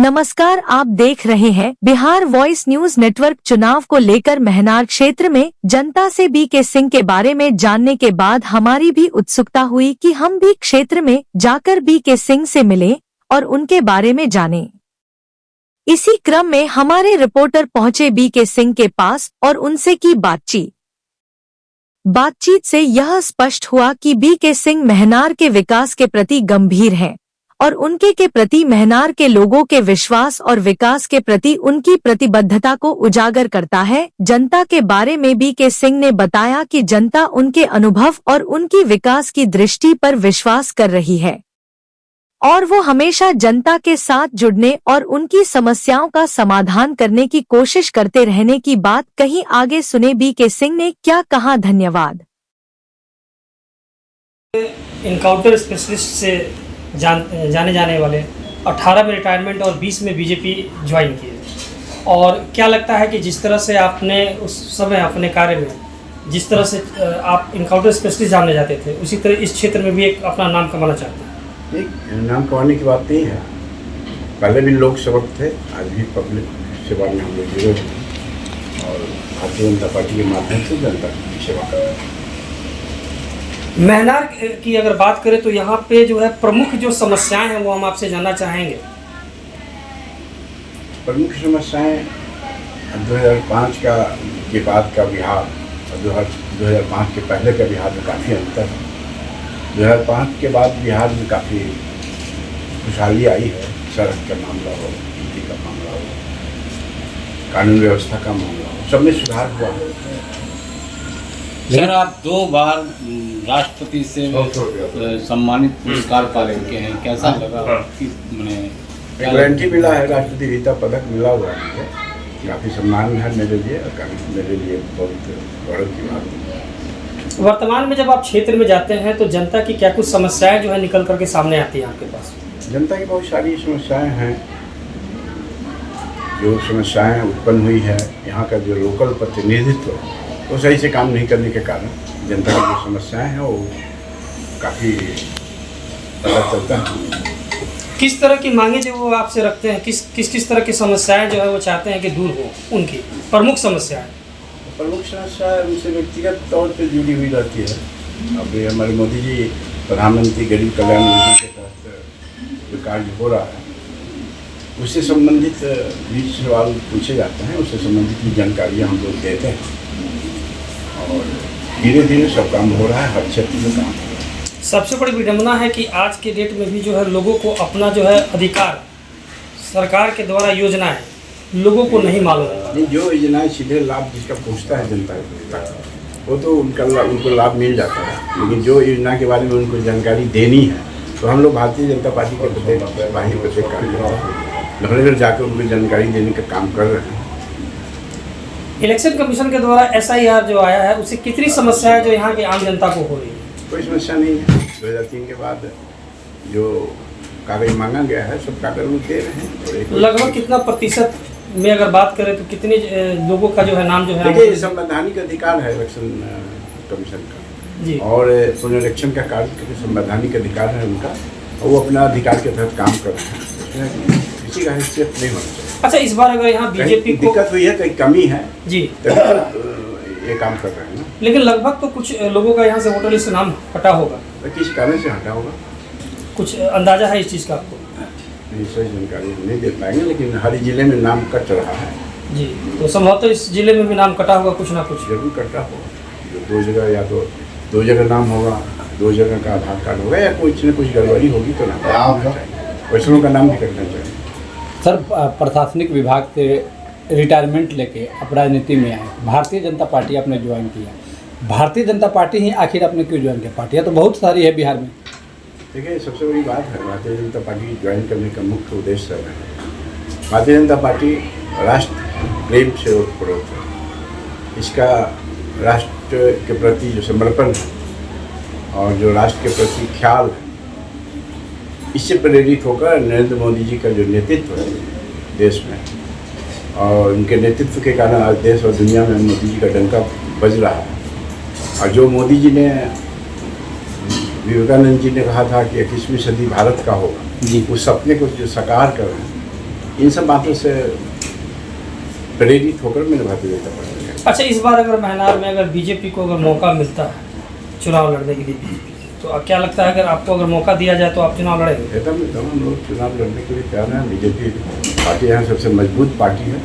नमस्कार, आप देख रहे हैं बिहार वॉइस न्यूज नेटवर्क। चुनाव को लेकर महनार क्षेत्र में जनता से बीके सिंह के बारे में जानने के बाद हमारी भी उत्सुकता हुई कि हम भी क्षेत्र में जाकर बीके सिंह से मिलें और उनके बारे में जानें। इसी क्रम में हमारे रिपोर्टर पहुंचे बीके सिंह के पास और उनसे की बातचीत से यह स्पष्ट हुआ कि बीके सिंह महनार के विकास के प्रति गंभीर हैं और उनके के प्रति महनार के लोगों के विश्वास और विकास के प्रति उनकी प्रतिबद्धता को उजागर करता है। जनता के बारे में बीके सिंह ने बताया कि जनता उनके अनुभव और उनकी विकास की दृष्टि पर विश्वास कर रही है और वो हमेशा जनता के साथ जुड़ने और उनकी समस्याओं का समाधान करने की कोशिश करते रहने की बात कहीं। आगे सुने बीके सिंह ने क्या कहा। धन्यवाद। इनकाउंटर स्पेशलिस्ट से जाने जाने वाले 18 में रिटायरमेंट और 20 में बीजेपी ज्वाइन किए, और क्या लगता है कि जिस तरह से आपने उस समय अपने कार्य में जिस तरह से आप इनकाउंटर स्पेशलिस्ट जाने जाते थे, उसी तरह इस क्षेत्र में भी एक अपना नाम कमाना चाहते हैं? एक नाम कमाने की बात नहीं है। पहले भी लोक सेवक थे, आज भी पब्लिक सेवा में हम लोग जुड़े हैं और भारतीय जनता पार्टी के माध्यम से जनता की सेवा कर रहे हैं। महनार की अगर बात करें तो यहाँ पे जो है प्रमुख जो समस्याएं हैं वो हम आपसे जानना चाहेंगे। प्रमुख समस्याएं 2005 के बाद का बिहार और 2005 के पहले का बिहार में काफ़ी अंतर है। 2005 के बाद बिहार में काफ़ी खुशहाली आई है। सड़क का मामला हो, बिजली का मामला हो, कानून व्यवस्था का मामला हो, सब में सुधार हुआ है। सर, आप 2 बार राष्ट्रपति से सम्मानित पुरस्कार पा रहे हैं, कैसा लगा? गारंटी मिला है, राष्ट्रपति वीरता पदक मिला हुआ है, काफ़ी सम्मान है मेरे लिए और मेरे लिए बहुत गौरव की बात है। वर्तमान में जब आप क्षेत्र में जाते हैं तो जनता की क्या कुछ समस्याएं जो है निकल करके सामने आती हैं आपके पास? जनता की बहुत सारी समस्याएं हैं। जो समस्याएं उत्पन्न हुई है, यहाँ का जो लोकल प्रतिनिधित्व वो सही से काम नहीं करने के कारण जनता की जो समस्याएं हैं वो काफ़ी पता चलता है। किस तरह की मांगे जो वो आपसे रखते हैं, किस तरह की समस्याएं जो है वो चाहते हैं कि दूर हो? उनकी प्रमुख समस्याएं उनसे व्यक्तिगत तौर पे जुड़ी हुई रहती है। अभी हमारे मोदी जी प्रधानमंत्री गरीब कल्याण योजना के तहत जो कार्य हो रहा है उससे संबंधित भी सवाल पूछे जाते हैं, उससे संबंधित भी जानकारियाँ हम लोग देते हैं और धीरे धीरे सब काम हो रहा है, हर क्षेत्र में काम हो रहा है। सबसे बड़ी विडंबना है कि आज के डेट में भी जो है लोगों को अपना जो है अधिकार सरकार के द्वारा योजनाएं लोगों को नहीं मालूम है। नहीं, जो योजनाएं सीधे लाभ जिसका पहुँचता है जनता तक वो तो उनको लाभ मिल जाता है, लेकिन जो योजना के बारे में उनको जानकारी देनी है तो हम लोग भारतीय जनता पार्टी के प्रत्येक कार्यकर्ता घर घर जाकर उनको जानकारी देने का काम कर रहे हैं। इलेक्शन कमीशन के द्वारा SIR जो आया है उससे कितनी समस्याएं जो यहाँ की आम जनता को हो रही है? कोई समस्या नहीं है। 2003 के बाद जो कागज मांगा गया है सब कागज वो दे रहे हैं। लगभग कितना प्रतिशत में अगर बात करें तो कितने लोगों का जो है नाम जो है? देखिए, संवैधानिक अधिकार है इलेक्शन कमीशन का जी, और पुनरीक्षण का कार्य संवैधानिक अधिकार है उनका, और वो अपना अधिकार के तहत काम कर रहे हैं, उसमें किसी का हैसियत नहीं होना चाहिए। अच्छा, इस बार अगर यहाँ बीजेपी को दिक्कत हुई है, कहीं कमी है जी, ये काम कर रहे हैं ना। लेकिन लगभग तो कुछ लोगों का यहाँ से वोटर लिस्ट से नाम हटा होगा। किस कारण से हटा होगा? कुछ अंदाजा है इस चीज़ का आपको? नहीं, सही जानकारी नहीं दे पाएंगे, लेकिन हर जिले में नाम कट रहा है जी, तो संभवतः इस जिले में भी नाम कटा होगा, कुछ ना कुछ जरूर कटा होगा। 2 जगह या तो 2 जगह नाम होगा, 2 जगह का आधार कार्ड होगा, या कुछ न कुछ गड़बड़ी होगी तो नाम वैष्णव का नाम भी कटना चाहिए। सर, प्रशासनिक विभाग से रिटायरमेंट लेके अब राजनीति में आए, भारतीय जनता पार्टी आपने ज्वाइन किया। भारतीय जनता पार्टी ही आखिर आपने क्यों ज्वाइन किया? पार्टियाँ तो बहुत सारी है बिहार में। देखिए, सबसे बड़ी बात है भारतीय जनता पार्टी ज्वाइन करने का मुख्य उद्देश्य है भारतीय जनता पार्टी राष्ट्र प्रेम से ओतप्रोत है। इसका राष्ट्र के प्रति जो समर्पण है और जो राष्ट्र के प्रति ख्याल है, इससे प्रेरित होकर नरेंद्र मोदी जी का जो नेतृत्व है देश में, और उनके नेतृत्व के कारण आज देश और दुनिया में मोदी जी का डंका बज रहा है। और जो मोदी जी ने, विवेकानंद जी ने कहा था कि 21वीं सदी भारत का होगा, उस सपने को जो साकार कर रहे हैं, इन सब बातों से प्रेरित होकर मैंने भारतीय जनता पार्टी में। अच्छा, इस बार अगर महनार में अगर बीजेपी को अगर मौका मिलता है चुनाव लड़ने के लिए, तो क्या लगता है अगर आपको अगर मौका दिया जाए तो आप चुनाव लड़ेंगे? एकदम तमाम लोग चुनाव लड़ने के लिए तैयार हैं। बीजेपी पार्टी यहाँ सबसे मजबूत पार्टी है,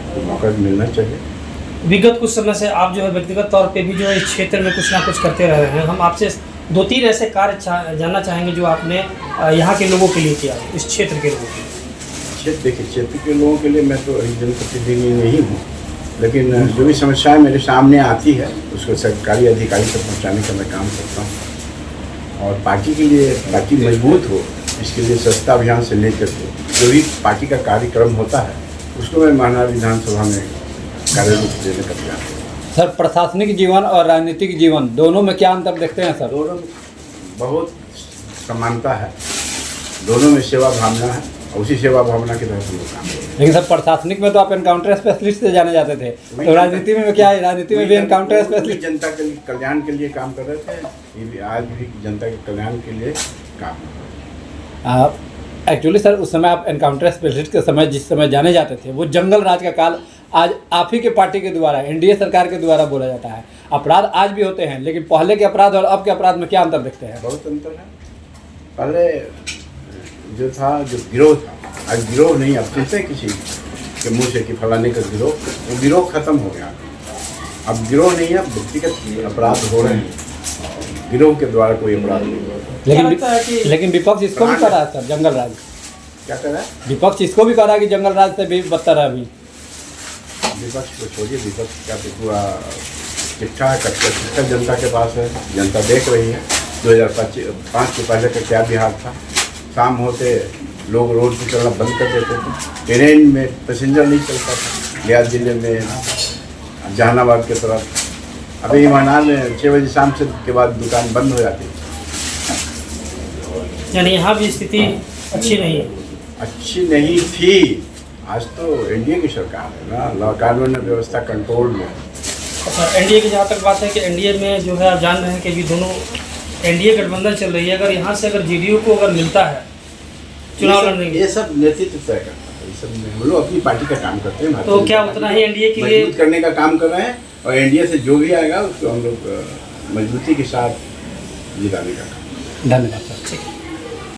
तो मौका मिलना चाहिए। विगत कुछ समय से आप जो है व्यक्तिगत तौर पे भी जो है इस क्षेत्र में कुछ ना कुछ करते रहे हैं। हम आपसे 2-3 ऐसे कार्य जानना चाहेंगे जो आपने यहाँ के लोगों के लिए किया, इस क्षेत्र के लोगों के लिए। देखिए, क्षेत्र के लोगों के लिए मैं तो जनप्रतिनिधि नहीं हूँ, लेकिन जो भी समस्याएं मेरे सामने आती है उसको सरकारी अधिकारी तक पहुँचाने का मैं काम करता हूँ। और पार्टी के लिए, पार्टी मजबूत हो, इसके लिए स्वच्छता अभियान से लेकर के जो भी पार्टी का कार्यक्रम होता है उसको मैं महनार विधानसभा में कार्यरूप देने का प्रयास करता हूँ। सर, प्रशासनिक जीवन और राजनीतिक जीवन दोनों में क्या अंतर देखते हैं सर? दोनों में बहुत समानता है, दोनों में सेवा भावना है और उसी सेवा भावना के तहत हम लोग काम करते हैं। लेकिन सर, प्रशासनिक में तो आप एनकाउंटर स्पेशलिस्ट से जाने जाते थे, तो राजनीति में क्या है? राजनीति में भी एनकाउंटर स्पेशलिस्ट जनता के कल्याण के लिए काम कर रहे थे, ये भी आज भी जनता के कल्याण के लिए काम कर रहे हैं। एक्चुअली सर, उस समय आप एनकाउंटर स्पेशलिस्ट के समय जिस समय जाने जाते थे वो जंगल राज का काल आज आप ही के पार्टी के द्वारा, एनडीए सरकार के द्वारा बोला जाता है। अपराध आज भी होते हैं, लेकिन पहले के अपराध और अब के अपराध में क्या अंतर देखते हैं? बहुत अंतर है। पहले जो था, जो गिरोह था, आज गिरोह नहीं। अब सुनते हैं किसी के मुंह से कि फलाने का गिरोह, वो गिरोह खत्म हो गया। अब गिरोह नहीं है, व्यक्तिगत अपराध हो रहे हैं, गिरोह के द्वारा कोई अपराध नहीं हो रहा। लेकिन विपक्ष इसको भी कर रहा है सर, जंगल राज। क्या कर रहा है विपक्ष? इसको भी कर रहा है कि जंगल राज से भी बदतर है अभी। विपक्ष को छोड़िए, विपक्ष का तो पूरा चिट्ठा है, कच्चा जनता के पास है, जनता देख रही है। 2005 के पहले का क्या बिहार था, शाम होते लोग रोड पर चलना बंद कर देते थे, ट्रेन में पैसेंजर नहीं चलता था, गया जिले में, जहानाबाद के तरफ। अभी महनार में 6 बजे शाम से के बाद दुकान बंद हो जाती है। यानी यहाँ भी स्थिति अच्छी नहीं है? अच्छी नहीं थी, आज तो एनडीए की सरकार है ना, लॉ कानून व्यवस्था कंट्रोल में। अच्छा, एनडीए की जहाँ तक बात है कि एनडीए में जो है आप जान रहे हैं कि अभी दोनों एनडीए गठबंधन चल रही है। अगर यहाँ से अगर जेडीयू को अगर मिलता है चुनाव लड़ने, ये सब नेतृत्व तय करता है, ये सब हम लोग अपनी पार्टी का काम करते हैं। तो क्या उतना ही एनडीए के लिए मजबूत करने का काम कर रहे हैं, और एनडीए से जो भी आएगा उसको हम लोग मजबूती के साथ जिताने का काम। धन्यवाद सर। ठीक है।